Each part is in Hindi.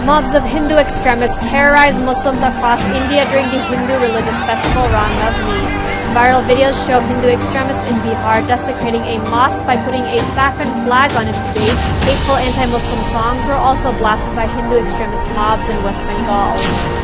Mobs of Hindu extremists terrorized Muslims across India during the Hindu religious festival Ram Navami. Viral videos show Hindu extremists in Bihar desecrating a mosque by putting a saffron flag on its gate. Hateful anti-Muslim songs were also blasted by Hindu extremist mobs in West Bengal.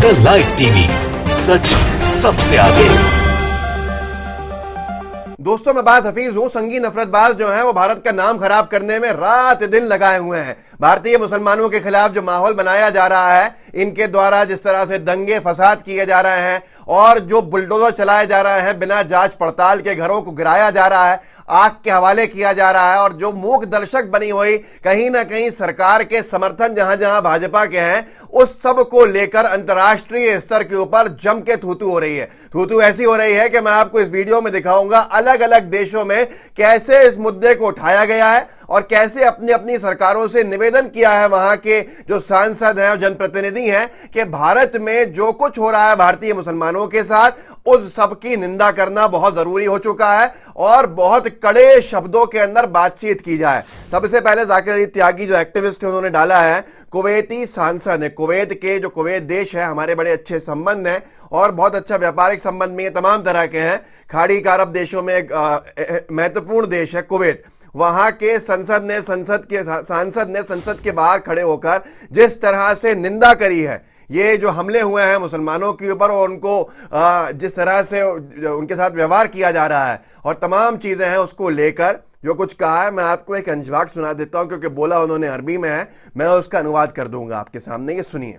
The Live TV, सच सबसे आगे। दोस्तों, मैं बाज हफीज हूं। संगी नफरतबाज जो हैं वो भारत का नाम खराब करने में रात दिन लगाए हुए हैं। भारतीय मुसलमानों के खिलाफ जो माहौल बनाया जा रहा है, इनके द्वारा जिस तरह से दंगे फसाद किए जा रहे हैं और जो बुलडोजर चलाए जा रहे हैं, बिना जांच पड़ताल के घरों को गिराया जा रहा है, आग के हवाले किया जा रहा है, और जो मूक दर्शक बनी हुई कहीं ना कहीं सरकार के समर्थन जहां जहां भाजपा के हैं, उस सब को लेकर अंतर्राष्ट्रीय स्तर के ऊपर जम के थूथू हो रही है। थूथू ऐसी हो रही है कि मैं आपको इस वीडियो में दिखाऊंगा अलग अलग देशों में कैसे इस मुद्दे को उठाया गया है और कैसे अपनी अपनी सरकारों से निवेदन किया है वहां के जो सांसद हैं और जनप्रतिनिधि हैं कि भारत में जो कुछ हो रहा है भारतीय मुसलमानों के साथ, उस सब की निंदा करना बहुत जरूरी हो चुका है और बहुत कड़े शब्दों के अंदर बातचीत की जाए। सबसे पहले जाकिर अली त्यागी जो एक्टिविस्ट है, उन्होंने डाला है, कुवैती सांसद है, कुवैत के जो कुवैत देश है, हमारे बड़े अच्छे संबंध हैं और बहुत अच्छा व्यापारिक संबंध में तमाम तरह के हैं। खाड़ी के अरब देशों में एक महत्वपूर्ण देश है कुवैत। वहां के सांसद ने संसद के बाहर खड़े होकर जिस तरह से निंदा करी है, ये जो हमले हुए हैं मुसलमानों के ऊपर और उनको जिस तरह से उनके साथ व्यवहार किया जा रहा है और तमाम चीजें हैं, उसको लेकर जो कुछ कहा है, मैं आपको एक अंशवाक सुना देता हूं क्योंकि बोला उन्होंने अरबी में है, मैं उसका अनुवाद कर दूंगा आपके सामने, ये सुनिए।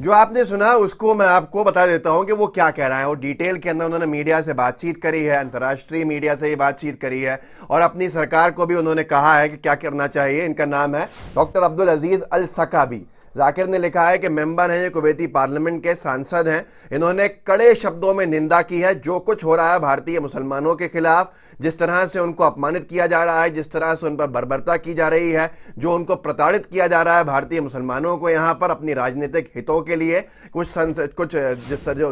जो आपने सुना उसको मैं आपको बता देता हूं कि वो क्या कह रहा है। वो डिटेल के अंदर उन्होंने मीडिया से बातचीत करी है, अंतर्राष्ट्रीय मीडिया से ये बातचीत करी है और अपनी सरकार को भी उन्होंने कहा है कि क्या करना चाहिए। इनका नाम है डॉक्टर अब्दुल अजीज अल सकाबी। जाकिर ने लिखा है कि मेंबर हैं, ये कुवैती पार्लियामेंट के सांसद हैं। इन्होंने कड़े शब्दों में निंदा की है जो कुछ हो रहा है भारतीय मुसलमानों के खिलाफ, जिस तरह से उनको अपमानित किया जा रहा है, जिस तरह से उन पर बर्बरता की जा रही है, जो उनको प्रताड़ित किया जा रहा है भारतीय मुसलमानों को यहाँ पर अपनी राजनीतिक हितों के लिए।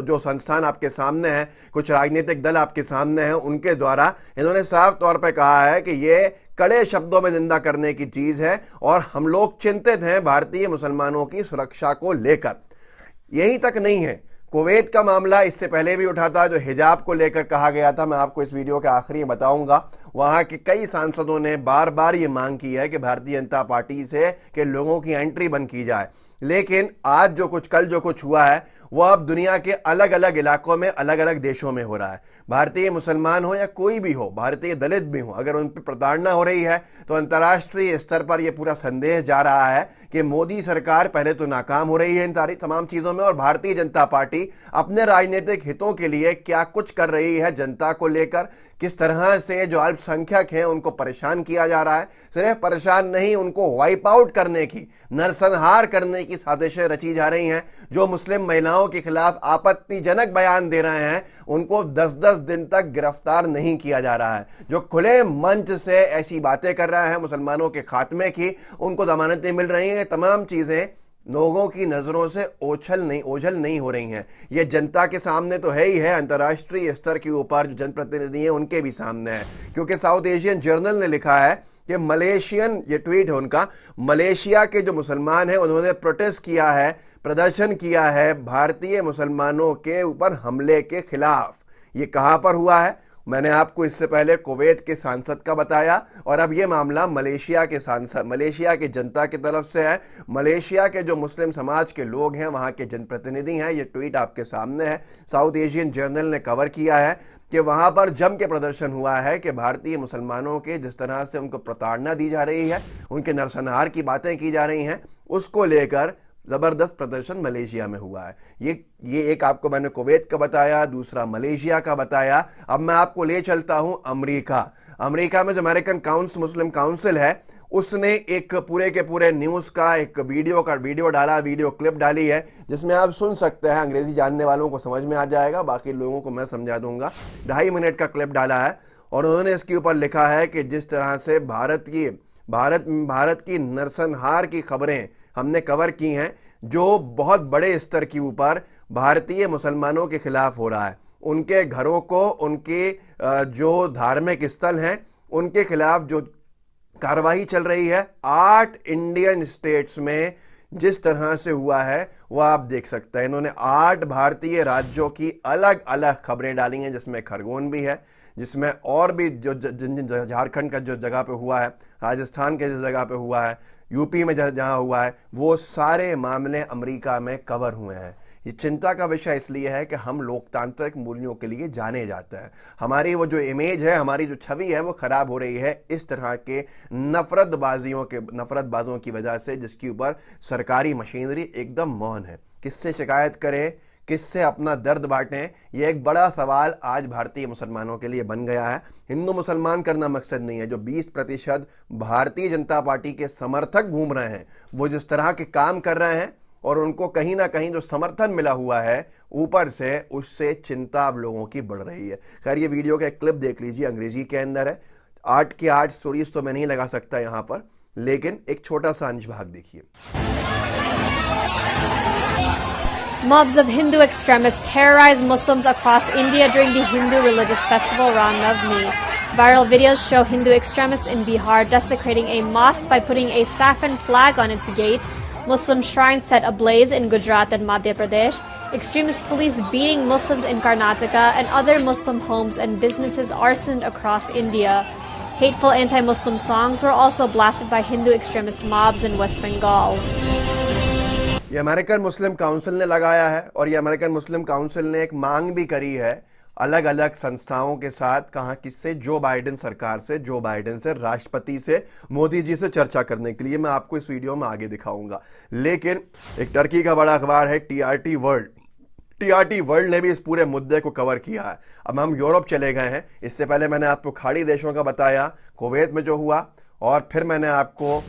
जो संस्थान आपके सामने हैं, कुछ राजनीतिक दल आपके सामने हैं, उनके द्वारा इन्होंने साफ तौर पर कहा है कि ये कड़े शब्दों में निंदा करने की चीज है और हम लोग चिंतित हैं भारतीय मुसलमानों की सुरक्षा को लेकर। यही तक नहीं है, कुवैत का मामला इससे पहले भी उठा था, जो हिजाब को लेकर कहा गया था। मैं आपको इस वीडियो के आखिरी बताऊंगा। वहां के कई सांसदों ने बार बार ये मांग की है कि भारतीय जनता पार्टी से कि लोगों की एंट्री बंद की जाए। लेकिन आज कल जो कुछ हुआ है, वो अब दुनिया के अलग अलग इलाकों में, अलग अलग देशों में हो रहा है। भारतीय मुसलमान हो या कोई भी हो, भारतीय दलित भी हो, अगर उन पर प्रताड़ना हो रही है तो अंतर्राष्ट्रीय स्तर पर यह पूरा संदेश जा रहा है कि मोदी सरकार पहले तो नाकाम हो रही है इन सारी तमाम चीज़ों में और भारतीय जनता पार्टी अपने राजनीतिक हितों के लिए क्या कुछ कर रही है जनता को लेकर, किस तरह से जो अल्पसंख्यक हैं उनको परेशान किया जा रहा है। सिर्फ परेशान नहीं, उनको वाइप आउट करने की, नरसंहार करने की साजिशें रची जा रही हैं। जो मुस्लिम महिलाओं के खिलाफ आपत्तिजनक बयान दे रहे हैं, उनको 10-10 दिन तक गिरफ्तार नहीं किया जा रहा है। जो खुले मंच से ऐसी बातें कर रहे हैं मुसलमानों के खात्मे की, उनको जमानतें मिल रही हैं। तमाम चीज़ें लोगों की नज़रों से ओझल नहीं हो रही हैं। ये जनता के सामने तो है ही है, अंतर्राष्ट्रीय स्तर के ऊपर जो जनप्रतिनिधि हैं उनके भी सामने है। क्योंकि साउथ एशियन जर्नल ने लिखा है कि मलेशियन, ये ट्वीट है उनका, मलेशिया के जो मुसलमान हैं उन्होंने प्रोटेस्ट किया है, प्रदर्शन किया है भारतीय मुसलमानों के ऊपर हमले के खिलाफ। ये कहाँ पर हुआ है? मैंने आपको इससे पहले कुवैत के सांसद का बताया और अब ये मामला मलेशिया के सांसद, मलेशिया की जनता की तरफ से है। मलेशिया के जो मुस्लिम समाज के लोग हैं, वहाँ के जनप्रतिनिधि हैं। ये ट्वीट आपके सामने है, साउथ एशियन जर्नल ने कवर किया है कि वहाँ पर जम के प्रदर्शन हुआ है कि भारतीय मुसलमानों के जिस तरह से उनको प्रताड़ना दी जा रही है, उनके नरसंहार की बातें की जा रही हैं, उसको लेकर ज़बरदस्त प्रदर्शन मलेशिया में हुआ है। ये एक आपको मैंने कुवैत का बताया, दूसरा मलेशिया का बताया। अब मैं आपको ले चलता हूं अमेरिका में जो अमेरिकन मुस्लिम काउंसिल है, उसने एक पूरे के पूरे न्यूज़ का एक वीडियो डाला, वीडियो क्लिप डाली है, जिसमें आप सुन सकते हैं। अंग्रेजी जानने वालों को समझ में आ जाएगा, बाकी लोगों को मैं समझा दूंगा। 2.5 मिनट का क्लिप डाला है और उन्होंने इसके ऊपर लिखा है कि जिस तरह से भारत की नरसंहार की खबरें हमने कवर की हैं, जो बहुत बड़े स्तर के ऊपर भारतीय मुसलमानों के खिलाफ हो रहा है, उनके घरों को, उनके जो धार्मिक स्थल हैं, उनके खिलाफ जो कार्रवाई चल रही है 8 इंडियन स्टेट्स में, जिस तरह से हुआ है वह आप देख सकते हैं। इन्होंने 8 भारतीय राज्यों की अलग अलग खबरें डाली हैं, जिसमें खरगोन भी है, जिसमें और भी जो झारखंड का जो जगह पे हुआ है, राजस्थान के जिस जगह पे हुआ है, यूपी में जहाँ हुआ है, वो सारे मामले अमेरिका में कवर हुए हैं। ये चिंता का विषय इसलिए है कि हम लोकतांत्रिक मूल्यों के लिए जाने जाते हैं। हमारी वो जो इमेज है, हमारी जो छवि है, वो खराब हो रही है इस तरह के नफरतबाजों की वजह से, जिसके ऊपर सरकारी मशीनरी एकदम मौन है। किससे शिकायत करें, किससे अपना दर्द बांटें, यह एक बड़ा सवाल आज भारतीय मुसलमानों के लिए बन गया है। हिंदू मुसलमान करना मकसद नहीं है। जो 20% भारतीय जनता पार्टी के समर्थक घूम रहे हैं, वो जिस तरह के काम कर रहे हैं और उनको कहीं ना कहीं जो समर्थन मिला हुआ है ऊपर से, उससे चिंता अब लोगों की बढ़ रही है। खैर, ये वीडियो का एक क्लिप देख लीजिए, अंग्रेजी के अंदर है। 8 की 8 स्टोरीज तो मैं नहीं लगा सकता यहाँ पर, लेकिन एक छोटा सा अंश भाग देखिए। Mobs of Hindu extremists terrorized Muslims across India during the Hindu religious festival Ram Navami. Viral videos show Hindu extremists in Bihar desecrating a mosque by putting a saffron flag on its gate. Muslim shrines set ablaze in Gujarat and Madhya Pradesh. Extremist police beating Muslims in Karnataka, and other Muslim homes and businesses arsoned across India. Hateful anti-Muslim songs were also blasted by Hindu extremist mobs in West Bengal. ये अमेरिकन मुस्लिम काउंसिल ने लगाया है, और ये अमेरिकन मुस्लिम काउंसिल ने एक मांग भी करी है अलग अलग संस्थाओं के साथ। कहाँ, किससे? जो बाइडेन सरकार से, जो बाइडेन से, राष्ट्रपति से, मोदी जी से चर्चा करने के लिए। मैं आपको इस वीडियो में आगे दिखाऊंगा। लेकिन एक टर्की का बड़ा अखबार है TRT वर्ल्ड ने भी इस पूरे मुद्दे को कवर किया है। अब हम यूरोप चले गए हैं। इससे पहले मैंने आपको खाड़ी देशों का बताया, कुवैत में जो हुआ, और फिर मैंने आपको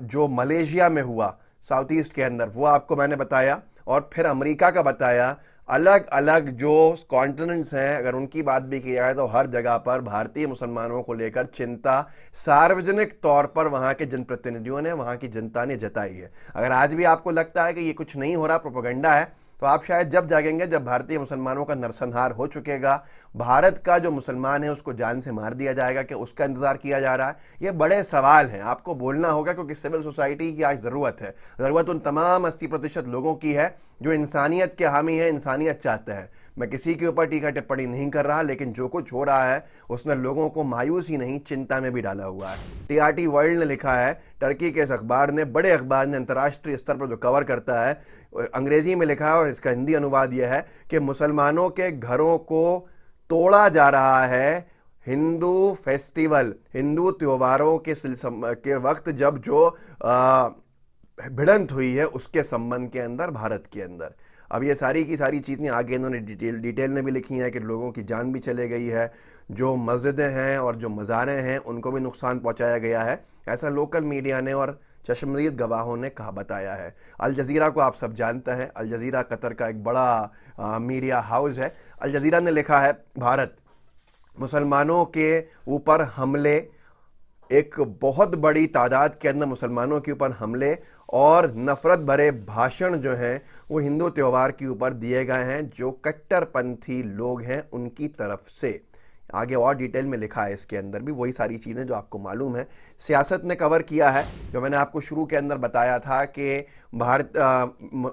जो मलेशिया में हुआ साउथ ईस्ट के अंदर, वो आपको मैंने बताया, और फिर अमेरिका का बताया। अलग अलग जो कॉन्टिनेंट्स हैं, अगर उनकी बात भी की जाए तो हर जगह पर भारतीय मुसलमानों को लेकर चिंता सार्वजनिक तौर पर वहाँ के जनप्रतिनिधियों ने, वहाँ की जनता ने जताई है। अगर आज भी आपको लगता है कि ये कुछ नहीं हो रहा, प्रोपेगेंडा है, तो आप शायद जब जागेंगे जब भारतीय मुसलमानों का नरसंहार हो चुकेगा। भारत का जो मुसलमान है उसको जान से मार दिया जाएगा, कि उसका इंतजार किया जा रहा है। ये बड़े सवाल हैं, आपको बोलना होगा, क्योंकि सिविल सोसाइटी की आज ज़रूरत है। ज़रूरत उन तमाम 80% लोगों की है जो इंसानियत के हामी हैं, इंसानियत चाहते हैं। मैं किसी के ऊपर टीका टिप्पणी नहीं कर रहा, लेकिन जो कुछ हो रहा है उसने लोगों को मायूस ही नहीं, चिंता में भी डाला हुआ है। TRT वर्ल्ड ने लिखा है, टर्की के इस अखबार ने, बड़े अखबार ने, अंतर्राष्ट्रीय स्तर पर जो कवर करता है, अंग्रेजी में लिखा है, और इसका हिंदी अनुवाद यह है कि मुसलमानों के घरों को तोड़ा जा रहा है हिंदू फेस्टिवल, हिंदू त्योहारों के वक्त जब जो भिड़ंत हुई है उसके संबंध के अंदर भारत के अंदर। अब ये सारी की सारी चीज़ें आगे इन्होंने डिटेल में भी लिखी हैं कि लोगों की जान भी चले गई है, जो मस्जिदें हैं और जो मज़ारें हैं उनको भी नुकसान पहुंचाया गया है। ऐसा लोकल मीडिया ने और चश्मदीद गवाहों ने कहा, बताया है। अल जज़ीरा को आप सब जानते हैं, अल जज़ीरा कतर का एक बड़ा मीडिया हाउस है। अल जज़ीरा ने लिखा है, भारत मुसलमानों के ऊपर हमले, एक बहुत बड़ी तादाद के अंदर मुसलमानों के ऊपर हमले और नफ़रत भरे भाषण जो हैं वो हिंदू त्यौहार के ऊपर दिए गए हैं, जो कट्टरपंथी लोग हैं उनकी तरफ से। आगे और डिटेल में लिखा है इसके अंदर भी वही सारी चीज़ें जो आपको मालूम है। सियासत ने कवर किया है, जो मैंने आपको शुरू के अंदर बताया था कि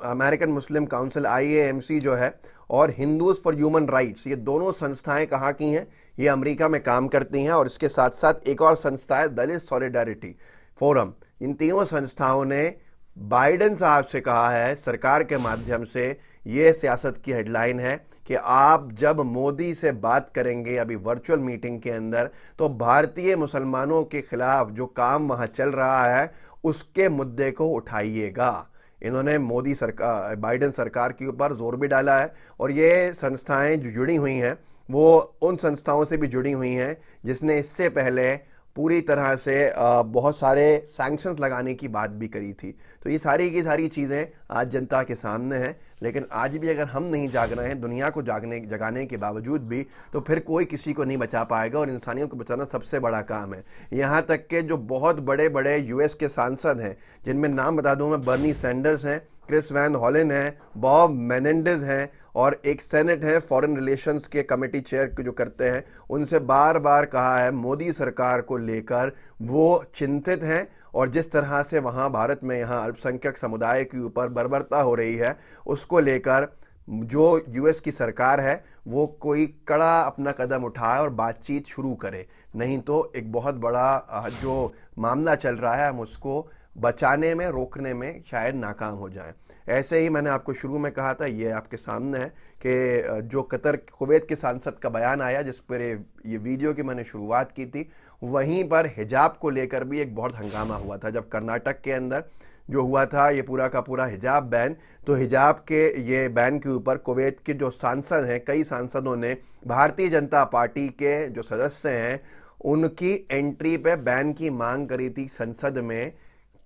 अमेरिकन मुस्लिम काउंसिल IAMC जो है, और हिंदूज़ फॉर ह्यूमन राइट्स, ये दोनों संस्थाएं कहाँ की हैं? ये अमेरिका में काम करती हैं। और इसके साथ साथ एक और संस्था है, दलित सॉलिडारिटी फोरम। इन तीनों संस्थाओं ने बाइडेन साहब से कहा है, सरकार के माध्यम से, ये सियासत की हेडलाइन है कि आप जब मोदी से बात करेंगे अभी वर्चुअल मीटिंग के अंदर, तो भारतीय मुसलमानों के खिलाफ जो काम वहाँ चल रहा है उसके मुद्दे को उठाइएगा। इन्होंने मोदी सरकार, बाइडेन सरकार के ऊपर जोर भी डाला है। और ये संस्थाएं जो जुड़ी हुई हैं वो उन संस्थाओं से भी जुड़ी हुई हैं जिसने इससे पहले पूरी तरह से बहुत सारे सैंक्शंस लगाने की बात भी करी थी। तो ये सारी की सारी चीज़ें आज जनता के सामने हैं। लेकिन आज भी अगर हम नहीं जाग रहे हैं, दुनिया को जगाने के बावजूद भी, तो फिर कोई किसी को नहीं बचा पाएगा, और इंसानियत को बचाना सबसे बड़ा काम है। यहाँ तक के जो बहुत बड़े बड़े यूएस के सांसद हैं, जिनमें नाम बता दूँ मैं, बर्नी सैंडर्स हैं, क्रिस वैन हॉलन हैं, बॉब मेनेंडेज हैं, और एक सेनेट है फॉरेन रिलेशंस के कमेटी चेयर जो करते हैं, उनसे बार बार कहा है मोदी सरकार को लेकर वो चिंतित हैं। और जिस तरह से वहाँ भारत में यहाँ अल्पसंख्यक समुदाय के ऊपर बर्बरता हो रही है, उसको लेकर जो यूएस की सरकार है वो कोई कड़ा अपना कदम उठाए और बातचीत शुरू करे, नहीं तो एक बहुत बड़ा जो मामला चल रहा है हम उसको बचाने में, रोकने में शायद नाकाम हो जाए। ऐसे ही मैंने आपको शुरू में कहा था, ये आपके सामने है कि जो कतर कुवैत के सांसद का बयान आया, जिस पर ये वीडियो की मैंने शुरुआत की थी, वहीं पर हिजाब को लेकर भी एक बहुत हंगामा हुआ था। जब कर्नाटक के अंदर जो हुआ था ये पूरा का पूरा हिजाब बैन, तो हिजाब के ये बैन के ऊपर कुवैत के जो सांसद हैं, कई सांसदों ने भारतीय जनता पार्टी के जो सदस्य हैं उनकी एंट्री पे बैन की मांग करी थी संसद में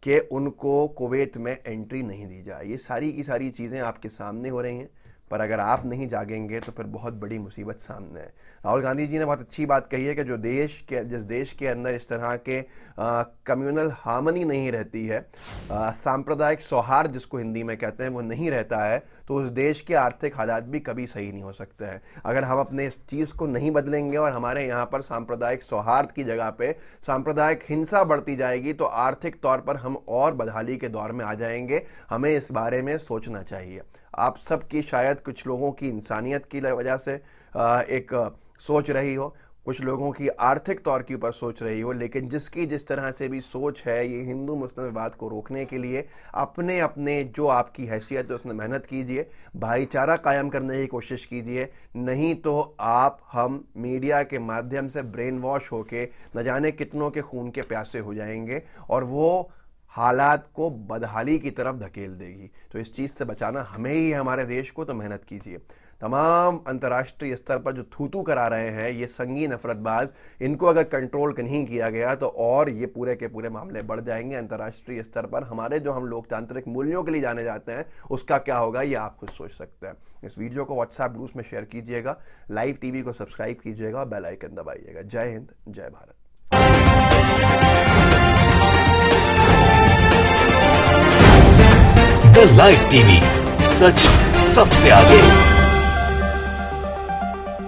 कि उनको कुवैत में एंट्री नहीं दी जाए। ये सारी की सारी चीज़ें आपके सामने हो रही हैं, पर अगर आप नहीं जागेंगे तो फिर बहुत बड़ी मुसीबत सामने है। राहुल गांधी जी ने बहुत अच्छी बात कही है कि जिस देश के अंदर इस तरह के कम्युनल हार्मनी नहीं रहती है, सांप्रदायिक सौहार्द जिसको हिंदी में कहते हैं, वो नहीं रहता है, तो उस देश के आर्थिक हालात भी कभी सही नहीं हो सकते हैं। अगर हम अपने इस चीज़ को नहीं बदलेंगे और हमारे यहाँ पर सांप्रदायिक सौहार्द की जगह पे सांप्रदायिक हिंसा बढ़ती जाएगी, तो आर्थिक तौर पर हम और बदहाली के दौर में आ जाएंगे। हमें इस बारे में सोचना चाहिए। आप सबकी, शायद कुछ लोगों की इंसानियत की वजह से एक सोच रही हो, कुछ लोगों की आर्थिक तौर के ऊपर सोच रही हो, लेकिन जिसकी जिस तरह से भी सोच है, ये हिंदू मुस्लिम विवाद को रोकने के लिए अपने अपने जो आपकी हैसियत है उसमें मेहनत कीजिए, भाईचारा कायम करने की कोशिश कीजिए। नहीं तो आप हम मीडिया के माध्यम से ब्रेन वॉश होके न जाने कितनों के खून के प्यासे हो जाएंगे, और वो हालात को बदहाली की तरफ धकेल देगी। तो इस चीज़ से बचाना हमें ही है, हमारे देश को, तो मेहनत कीजिए। तमाम अंतर्राष्ट्रीय स्तर पर जो थू करा रहे हैं ये संगी नफरतबाज, इनको अगर कंट्रोल नहीं किया गया तो और ये पूरे के पूरे मामले बढ़ जाएंगे। अंतर्राष्ट्रीय स्तर पर हमारे जो हम लोकतांत्रिक मूल्यों के लिए जाने जाते हैं, उसका क्या होगा ये आप खुद सोच सकते हैं। इस वीडियो को व्हाट्सएप ग्रुप्स में शेयर कीजिएगा, लाइव टीवी को सब्सक्राइब कीजिएगा और बेल आइकन दबाइएगा। जय हिंद, जय भारत। द लाइव टीवी, सच सबसे आगे।